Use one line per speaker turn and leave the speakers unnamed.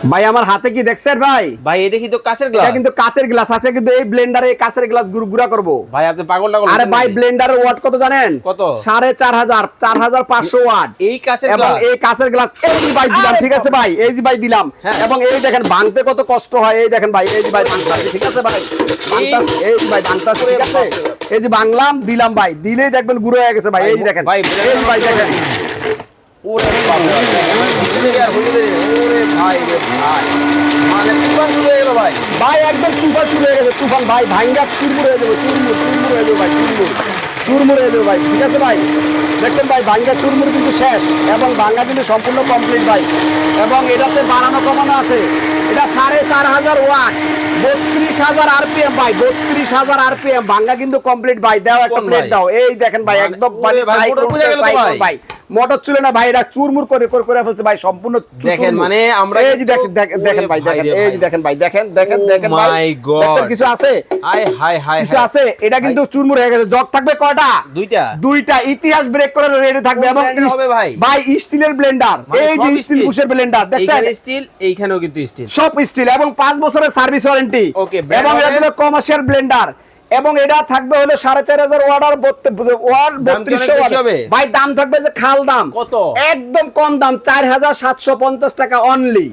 ভাই আমার হাতে কি দেখছেন ভাই?
ভাই এটা কি তো কাচের গ্লাস?
এটা কিন্তু কাচের গ্লাস আছে, কিন্তু এই ব্লেন্ডারে এই কাচের গ্লাস গুড়া করব।
ভাই আপনি পাগল টাগল?
আরে ভাই ব্লেন্ডারের ওয়াট কত জানেন?
কত?
4500 4500 ওয়াট
এই কাচের
এবং
গ্লাস?
এই কাচের গ্লাস এই যে ভাই দিলাম, ঠিক আছে ভাই, এই যে ভাই দিলাম।
হ্যাঁ।
এবং এই দেখেন ভাঙতে কত কষ্ট হয়, এই দেখেন ভাই, এই যে ভাই ভাঙতে, ঠিক আছে ভাই, এই যে ভাই ভাঙতে, ঠিক আছে, এই যে ভাঙলাম দিলাম ভাই, দিলেই দেখবেন গুঁড়ো হয়ে গেছে ভাই, এই যে দেখেন
ভাই,
এই যে ভাই দেখেন।
ওরে বাবা, ওরে ভাই রে ভাই, মানে তুফান শুরু হয়ে গেল ভাই।
ভাই একদম তুফান শুরু হয়ে গেছে, তুফান ভাই, ভাঙ্গা চুরমুর হয়ে যাবে, চুরমুর হয়ে যাবে ভাই, চুরমুর হয়ে যাবে ভাই, ঠিক আছে ভাই। দেখেন ভাই ভাঙ্গা চুরমুর কিন্তু শেষ, এবং ভাঙ্গা কিন্তু সম্পূর্ণ কমপ্লিট ভাই। এবং এটাতে বাড়ানো কমানো আছে, এটা 4500 ওয়াট, 32000 আরপিএম ভাই, 32000 আরপিএম, ভাঙ্গা কিন্তু কমপ্লিট ভাই। দাও একটা প্লেট দাও, এই দেখেন ভাই একদম
ওরে ভাই, মোটর পুড়ে গেল তো ভাই।
মোটর ছিল না ভাই, এটা চুরমুর করে ফেলছে ভাই, সম্পূর্ণ
দেখেন মানে আমরা
এই যে দেখেন ভাই, দেখেন এই যে দেখেন ভাই, দেখেন ভাই,
মাই গড,
দেখছেন কিছু আছে?
হাই হাই হাই,
কিছু আছে? এটা কিন্তু চুরমুর হয়ে গেছে। জগ থাকবে কয়টা? দুইটা। ইতিহাস ব্রেক করে রেডি থাকবে। এবং
হবে ভাই,
ভাই স্টিলের ব্লেন্ডার, এই যে স্টিল বুশের ব্লেন্ডার দেখছেন,
এইখানে স্টিল, এইখানেও কিন্তু স্টিল,
সব স্টিল, এবং 5 বছরের সার্ভিস ওয়ারেন্টি।
ওকে,
এবং এটা কমার্শিয়াল ব্লেন্ডার, এবং এটা থাকবে হলো 4500 ওয়াট আর 3200 ওয়াট ভাই। দাম থাকবে যে খাল দাম,
কত?
একদম কম দাম, 4750 টাকা অনলি।